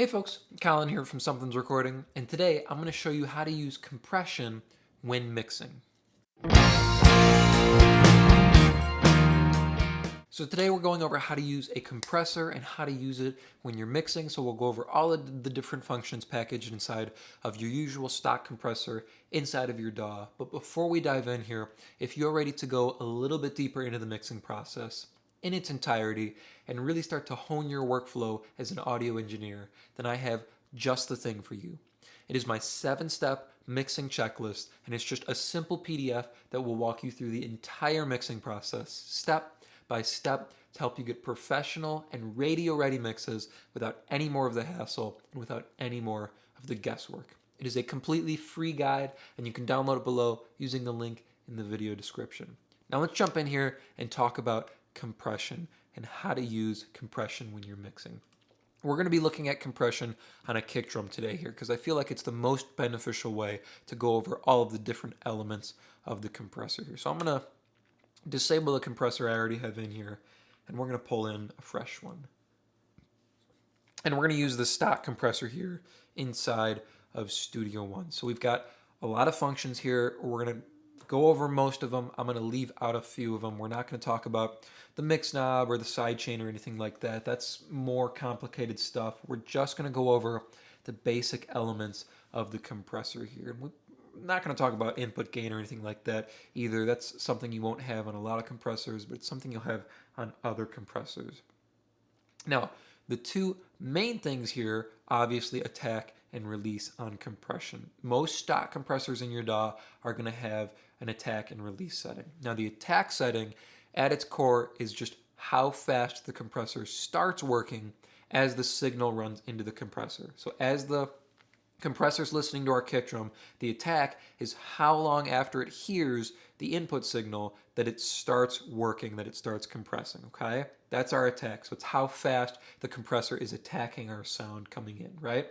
Hey folks, Colin here from Sumthins Recording, and today I'm going to show you how to use compression when mixing. So today we're going over how to use a compressor and how to use it when you're mixing. So we'll go over all of the different functions packaged inside of your usual stock compressor inside of your DAW. But before we dive in here, if you're ready to go a little bit deeper into the mixing process in its entirety and really start to hone your workflow as an audio engineer, then I have just the thing for you. It is my 7-step mixing checklist, and it's just a simple PDF that will walk you through the entire mixing process, step by step, to help you get professional and radio-ready mixes without any more of the hassle and without any more of the guesswork. It is a completely free guide, and you can download it below using the link in the video description. Now let's jump in here and talk about compression and how to use compression when you're mixing. We're going to be looking at compression on a kick drum today here because I feel like it's the most beneficial way to go over all of the different elements of the compressor here. So I'm going to disable the compressor I already have in here, and we're going to pull in a fresh one. And we're going to use the stock compressor here inside of Studio One. So we've got a lot of functions here. We're going to go over most of them. I'm going to leave out a few of them. We're not going to talk about the mix knob or the sidechain or anything like that. That's more complicated stuff. We're just going to go over the basic elements of the compressor here. We're not going to talk about input gain or anything like that either. That's something you won't have on a lot of compressors, but it's something you'll have on other compressors. Now, the two main things here, obviously attack and release on compression. Most stock compressors in your DAW are going to have an attack and release setting. Now, the attack setting at its core is just how fast the compressor starts working as the signal runs into the compressor. So as the compressor's listening to our kick drum, the attack is how long after it hears the input signal that it starts working, that it starts compressing, okay? That's our attack. So it's how fast the compressor is attacking our sound coming in, right?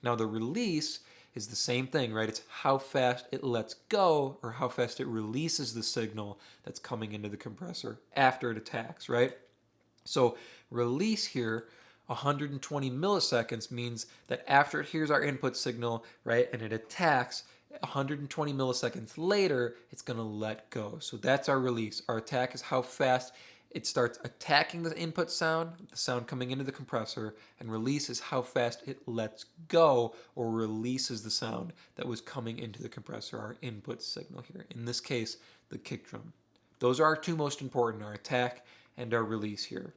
Now the release is the same thing, right? It's how fast it lets go or how fast it releases the signal that's coming into the compressor after it attacks, right? So release here, 120 milliseconds, means that after it hears our input signal, right, and it attacks, 120 milliseconds later, it's going to let go. So that's our release. Our attack is how fast it starts attacking the input sound, the sound coming into the compressor, and release is how fast it lets go or releases the sound that was coming into the compressor, our input signal here. In this case, the kick drum. Those are our two most important, our attack and our release here.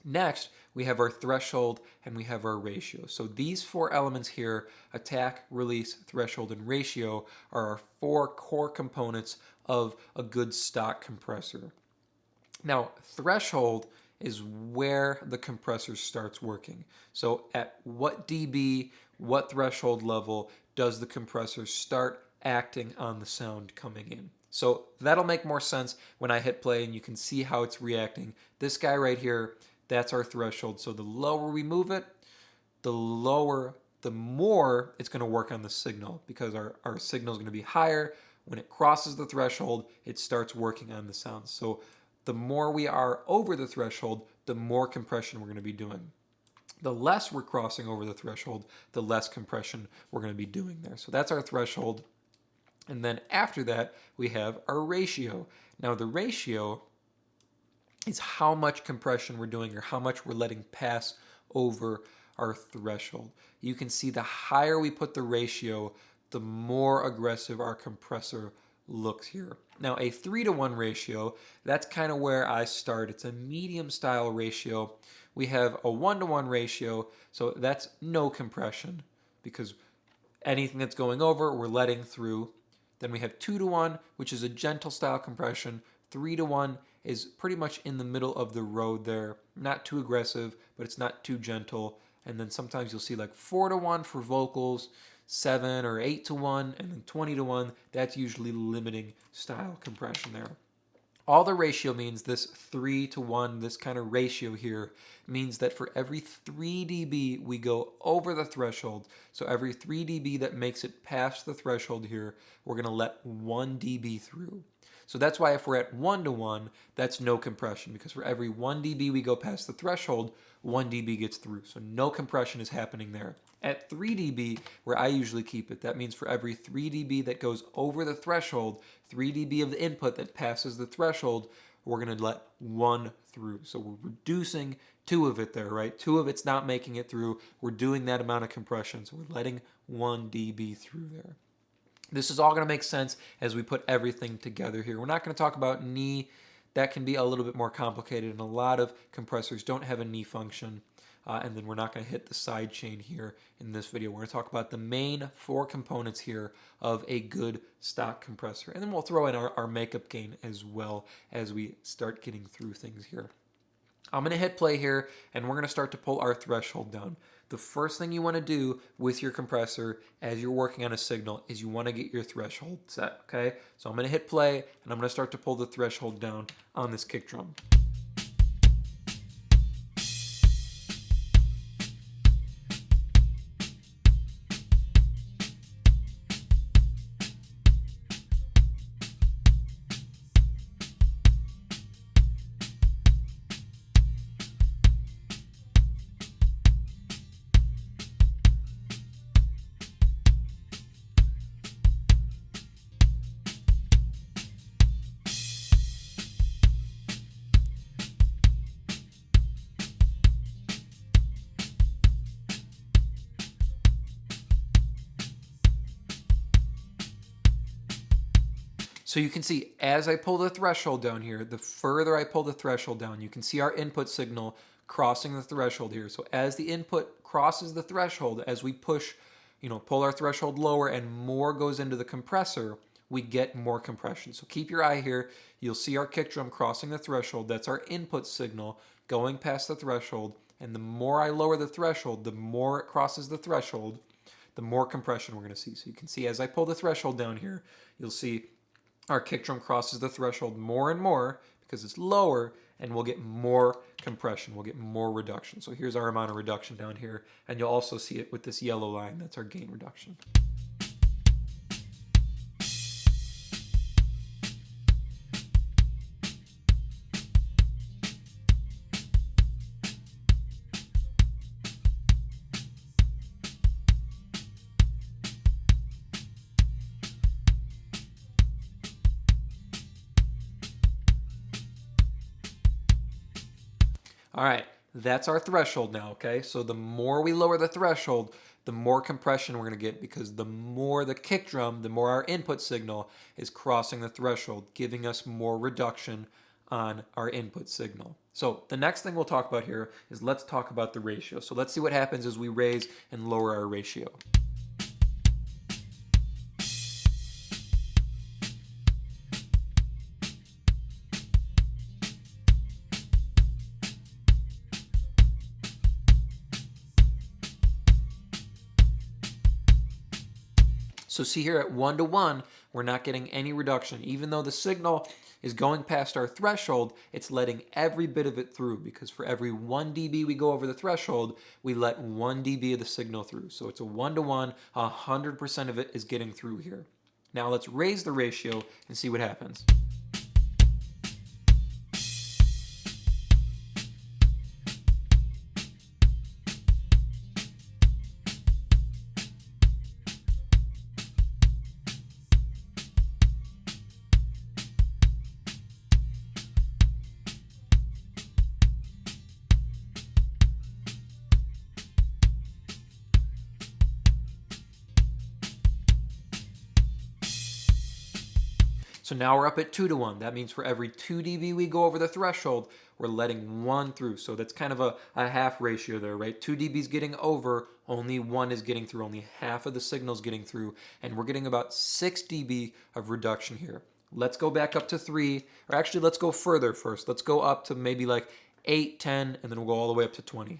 Next, we have our threshold and we have our ratio. So these four elements here, attack, release, threshold, and ratio, are our four core components of a good stock compressor. Now, threshold is where the compressor starts working. So at what dB, what threshold level does the compressor start acting on the sound coming in? So that'll make more sense when I hit play and you can see how it's reacting. This guy right here, that's our threshold. So the lower we move it, the more it's going to work on the signal because our signal is going to be higher. When it crosses the threshold, it starts working on the sound. So the more we are over the threshold, the more compression we're going to be doing. The less we're crossing over the threshold, the less compression we're going to be doing there. So that's our threshold. And then after that, we have our ratio. Now the ratio is how much compression we're doing or how much we're letting pass over our threshold. You can see the higher we put the ratio, the more aggressive our compressor looks here. Now a 3-to-1 ratio, that's kind of where I start. It's a medium style ratio. We have a 1-to-1 ratio, so that's no compression because anything that's going over, we're letting through. Then we have 2-to-1, which is a gentle style compression. 3-to-1 is pretty much in the middle of the road there. Not too aggressive, but it's not too gentle. And then sometimes you'll see like 4-to-1 for vocals, 7 or 8-to-1, and then 20-to-1. That's usually limiting style compression there. All the ratio means, this 3-to-1, this kind of ratio here, means that for every 3 dB we go over the threshold. So every 3 dB that makes it past the threshold here, we're going to let 1 dB through. So that's why if we're at 1 to 1, that's no compression, because for every 1 dB we go past the threshold, 1 dB gets through. So no compression is happening there. At 3 dB, where I usually keep it, that means for every 3 dB that goes over the threshold, 3 dB of the input that passes the threshold, we're going to let 1 through. So we're reducing 2 of it there, right? 2 of it's not making it through. We're doing that amount of compression. So we're letting 1 dB through there. This is all going to make sense as we put everything together here. We're not going to talk about knee. That can be a little bit more complicated, and a lot of compressors don't have a knee function. And then we're not going to hit the side chain here in this video. We're going to talk about the main 4 components here of a good stock compressor. And then we'll throw in our makeup gain as well as we start getting through things here. I'm going to hit play here, and we're going to start to pull our threshold down. The first thing you want to do with your compressor as you're working on a signal is you want to get your threshold set, okay? So I'm going to hit play, and I'm going to start to pull the threshold down on this kick drum. So you can see as I pull the threshold down here, the further I pull the threshold down, you can see our input signal crossing the threshold here. So as the input crosses the threshold, as we push, pull our threshold lower and more goes into the compressor, we get more compression. So keep your eye here. You'll see our kick drum crossing the threshold. That's our input signal going past the threshold. And the more I lower the threshold, the more it crosses the threshold, the more compression we're going to see. So you can see as I pull the threshold down here, you'll see our kick drum crosses the threshold more and more because it's lower, and we'll get more compression. We'll get more reduction. So here's our amount of reduction down here, and you'll also see it with this yellow line. That's our gain reduction. All right, that's our threshold now, okay? So the more we lower the threshold, the more compression we're going to get, because the more the kick drum, the more our input signal is crossing the threshold, giving us more reduction on our input signal. So the next thing we'll talk about here is let's talk about the ratio. So let's see what happens as we raise and lower our ratio. So see here at 1 to 1, we're not getting any reduction. Even though the signal is going past our threshold, it's letting every bit of it through, because for every 1 dB we go over the threshold, we let 1 dB of the signal through. So it's a 1 to 1, 100% of it is getting through here. Now let's raise the ratio and see what happens. So now we're up at 2 to 1. That means for every 2 dB we go over the threshold, we're letting 1 through. So that's kind of a half ratio there, right? 2 dB is getting over, only 1 is getting through, only half of the signal is getting through, and we're getting about 6 dB of reduction here. Let's go back up to 3, or actually let's go further first. Let's go up to maybe like 8, 10, and then we'll go all the way up to 20.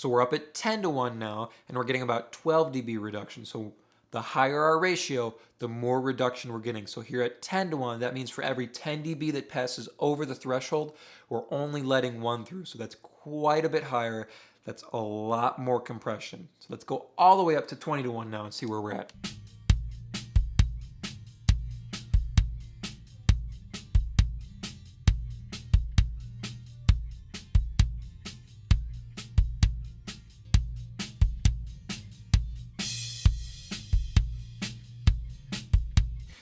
So we're up at 10 to 1 now, and we're getting about 12 dB reduction. So The higher our ratio, the more reduction we're getting. So here at 10-1, that means for every 10 dB that passes over the threshold, we're only letting 1 through. So that's quite a bit higher. That's a lot more compression. So let's go all the way up to 20-1 now and see where we're at.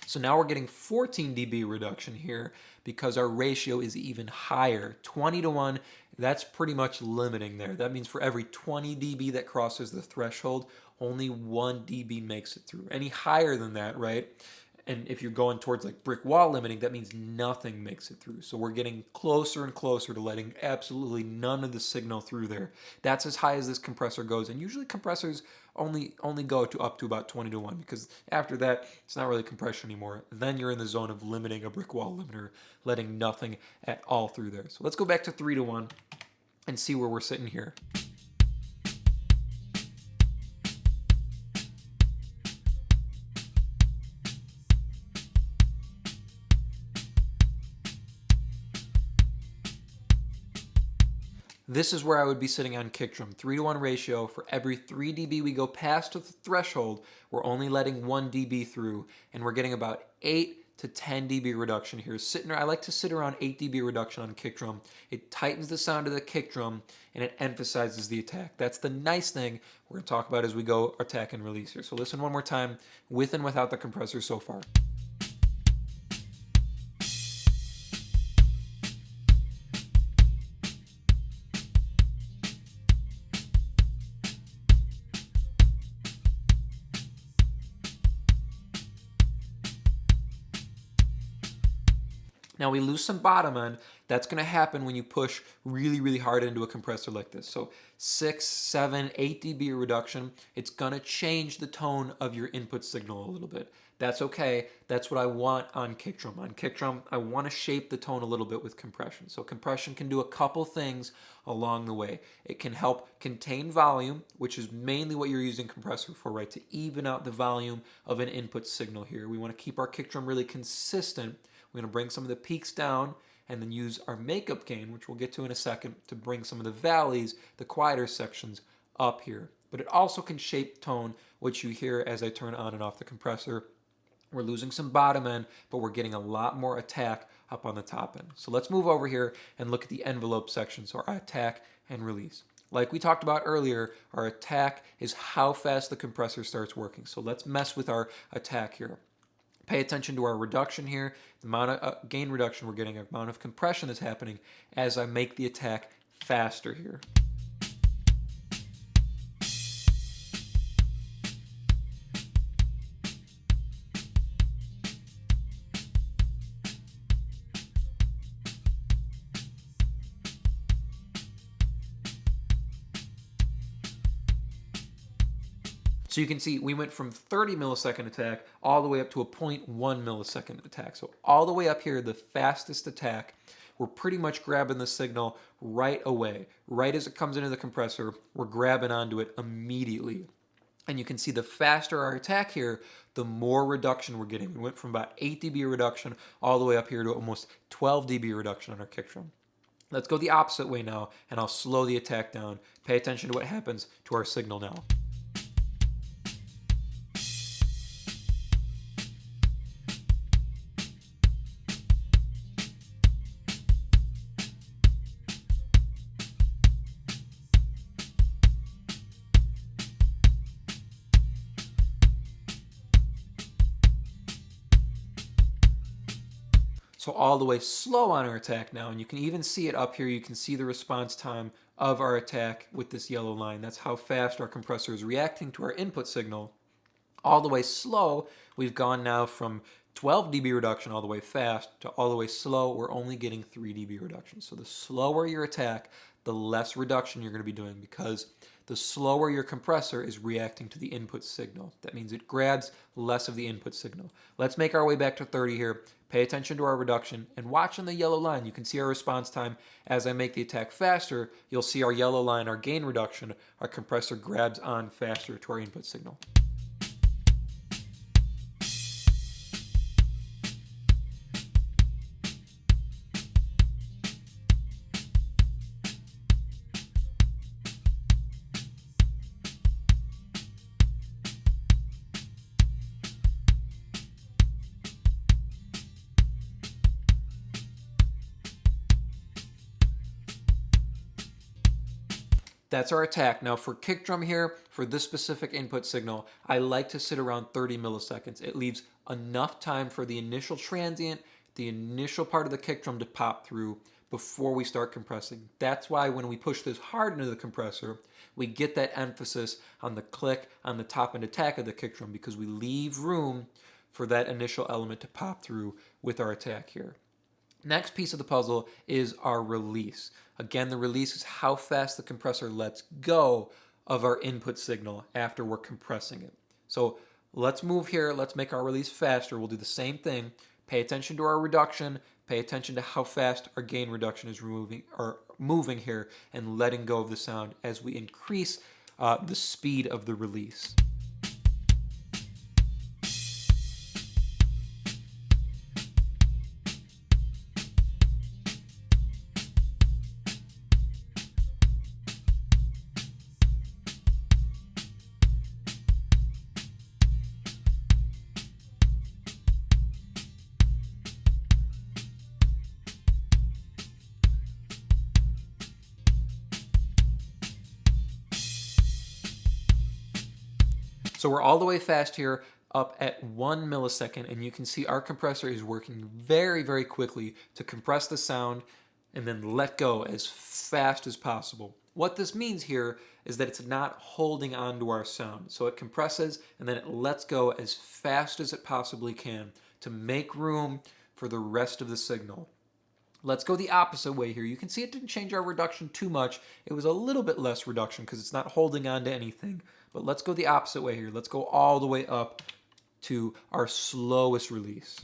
So now we're getting 14 dB reduction here because our ratio is even higher. 20-1, that's pretty much limiting there. That means for every 20 dB that crosses the threshold, only 1 dB makes it through. Any higher than that, right? And if you're going towards like brick wall limiting, that means nothing makes it through. So we're getting closer and closer to letting absolutely none of the signal through there. That's as high as this compressor goes. And usually compressors only go to up to about 20-1 because after that, it's not really compression anymore. Then you're in the zone of limiting a brick wall limiter, letting nothing at all through there. So let's go back to 3-1 and see where we're sitting here. This is where I would be sitting on kick drum. 3-1 ratio. For every 3 dB we go past the threshold, we're only letting 1 dB through, and we're getting about 8 to 10 dB reduction here. I like to sit around 8 dB reduction on kick drum. It tightens the sound of the kick drum, and it emphasizes the attack. That's the nice thing we're going to talk about as we go attack and release here. So listen one more time, with and without the compressor so far. Now we lose some bottom end. That's going to happen when you push really, really hard into a compressor like this. So 6, 7, 8 dB reduction. It's going to change the tone of your input signal a little bit. That's okay. That's what I want on kick drum. On kick drum, I want to shape the tone a little bit with compression. So compression can do a couple things along the way. It can help contain volume, which is mainly what you're using compressor for, right? To even out the volume of an input signal here. We want to keep our kick drum really consistent. We're going to bring some of the peaks down and then use our makeup gain, which we'll get to in a second, to bring some of the valleys, the quieter sections, up here. But it also can shape tone, which you hear as I turn on and off the compressor. We're losing some bottom end, but we're getting a lot more attack up on the top end. So let's move over here and look at the envelope section, so our attack and release. Like we talked about earlier, our attack is how fast the compressor starts working. So let's mess with our attack here. Pay attention to our reduction here, the amount of gain reduction we're getting, the amount of compression that's happening as I make the attack faster here. So you can see we went from 30 millisecond attack all the way up to a 0.1 millisecond attack. So all the way up here, the fastest attack, we're pretty much grabbing the signal right away. Right as it comes into the compressor, we're grabbing onto it immediately. And you can see the faster our attack here, the more reduction we're getting. We went from about 8 dB reduction all the way up here to almost 12 dB reduction on our kick drum. Let's go the opposite way now, and I'll slow the attack down. Pay attention to what happens to our signal now. So all the way slow on our attack now, and you can even see it up here. You can see the response time of our attack with this yellow line. That's how fast our compressor is reacting to our input signal. All the way slow, we've gone now from 12 dB reduction all the way fast to all the way slow, we're only getting 3 dB reduction. So the slower your attack, the less reduction you're going to be doing, because the slower your compressor is reacting to the input signal. That means it grabs less of the input signal. Let's make our way back to 30 here. Pay attention to our reduction and watch on the yellow line. You can see our response time. As I make the attack faster, you'll see our yellow line, our gain reduction. Our compressor grabs on faster to our input signal. That's our attack. Now for kick drum here, for this specific input signal, I like to sit around 30 milliseconds. It leaves enough time for the initial transient, the initial part of the kick drum to pop through before we start compressing. That's why when we push this hard into the compressor, we get that emphasis on the click, on the top and attack of the kick drum, because we leave room for that initial element to pop through with our attack here. Next piece of the puzzle is our release. Again, the release is how fast the compressor lets go of our input signal after we're compressing it. So let's move here. Let's make our release faster. We'll do the same thing. Pay attention to our reduction. Pay attention to how fast our gain reduction is moving here and letting go of the sound as we increase the speed of the release. So we're all the way fast here, up at 1 millisecond, and you can see our compressor is working very, very quickly to compress the sound and then let go as fast as possible. What this means here is that it's not holding on to our sound. So it compresses and then it lets go as fast as it possibly can to make room for the rest of the signal. Let's go the opposite way here. You can see it didn't change our reduction too much. It was a little bit less reduction because it's not holding on to anything. But let's go the opposite way here. Let's go all the way up to our slowest release.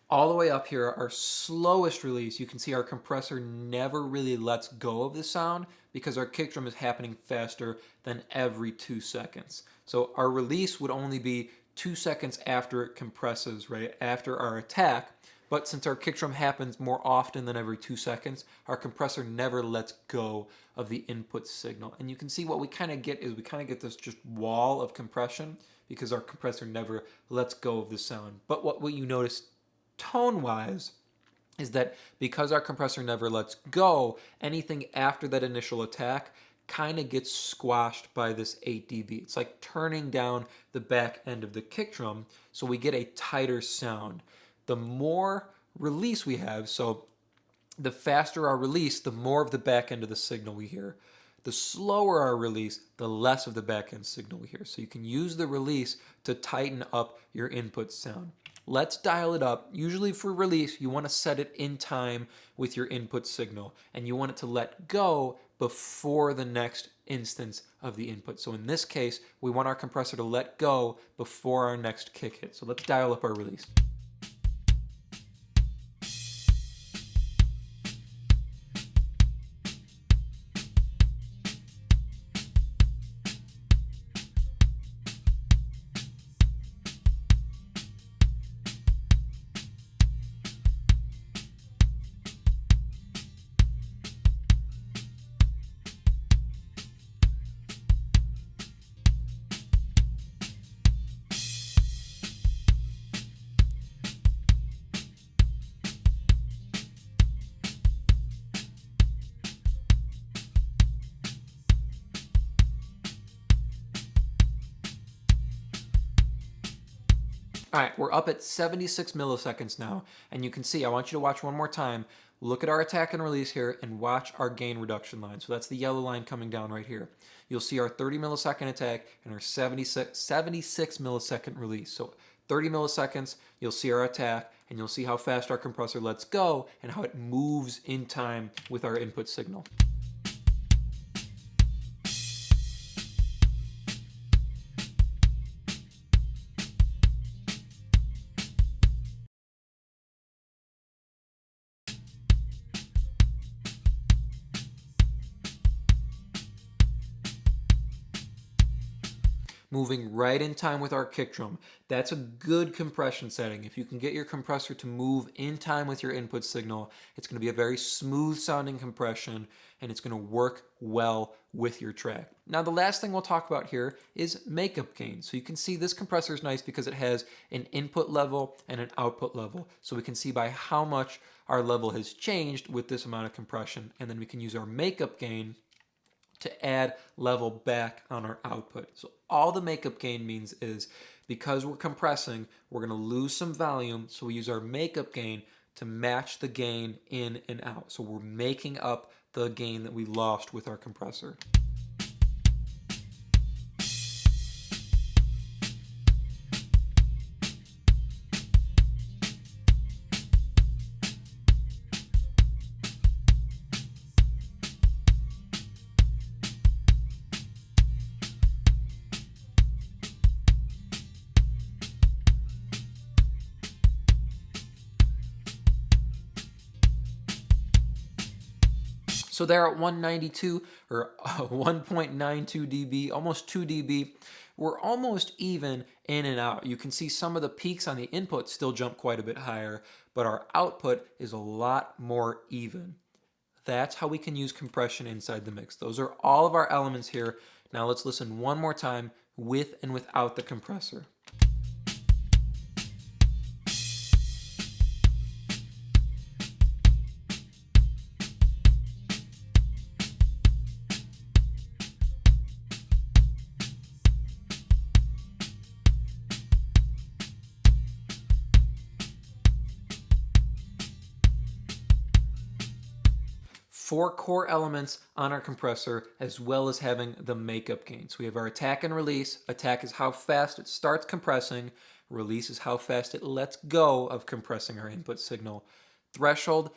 All the way up here, our slowest release, you can see our compressor never really lets go of the sound because our kick drum is happening faster than every 2 seconds. So our release would only be 2 seconds after it compresses, right after our attack. But since our kick drum happens more often than every 2 seconds, our compressor never lets go of the input signal. And you can see what we kind of get is we kind of get this just wall of compression because our compressor never lets go of the sound. But what you notice tone-wise is that because our compressor never lets go, anything after that initial attack kind of gets squashed by this 8 dB. It's like turning down the back end of the kick drum, so we get a tighter sound. The more release we have, so the faster our release, the more of the back end of the signal we hear. The slower our release, the less of the back end signal we hear. So you can use the release to tighten up your input sound. Let's dial it up. Usually for release, you want to set it in time with your input signal, and you want it to let go before the next instance of the input. So in this case, we want our compressor to let go before our next kick hit. So let's dial up our release. All right, we're up at 76 milliseconds now, and you can see, I want you to watch one more time. Look at our attack and release here and watch our gain reduction line. So that's the yellow line coming down right here. You'll see our 30 millisecond attack and our 76 millisecond release. So 30 milliseconds, you'll see our attack, and you'll see how fast our compressor lets go and how it moves in time with our input signal. moving right in time with our kick drum. That's a good compression setting. If you can get your compressor to move in time with your input signal, it's going to be a very smooth sounding compression, and it's going to work well with your track. Now, the last thing we'll talk about here is makeup gain. So you can see this compressor is nice because it has an input level and an output level. So we can see by how much our level has changed with this amount of compression, and then we can use our makeup gain to add level back on our output. So all the makeup gain means is because we're compressing, we're going to lose some volume, so we use our makeup gain to match the gain in and out. So we're making up the gain that we lost with our compressor. So there at 192 or 1.92 dB, almost 2 dB, we're almost even in and out. You can see some of the peaks on the input still jump quite a bit higher, but our output is a lot more even. That's how we can use compression inside the mix. Those are all of our elements here. Now let's listen one more time with and without the compressor. 4 core elements on our compressor, as well as having the makeup gain. So we have our attack and release. Attack is how fast it starts compressing. Release is how fast it lets go of compressing our input signal. Threshold,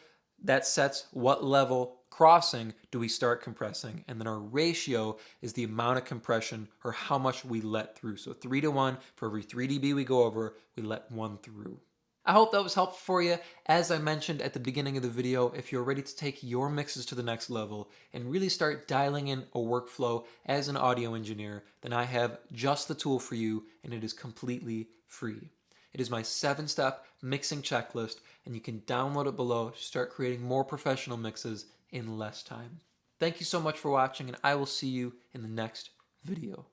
that sets what level crossing do we start compressing. And then our ratio is the amount of compression or how much we let through. So 3 to 1, for every 3 dB we go over, we let 1 through. I hope that was helpful for you. As I mentioned at the beginning of the video, if you're ready to take your mixes to the next level and really start dialing in a workflow as an audio engineer, then I have just the tool for you, and it is completely free. It is my 7-step mixing checklist, and you can download it below to start creating more professional mixes in less time. Thank you so much for watching, and I will see you in the next video.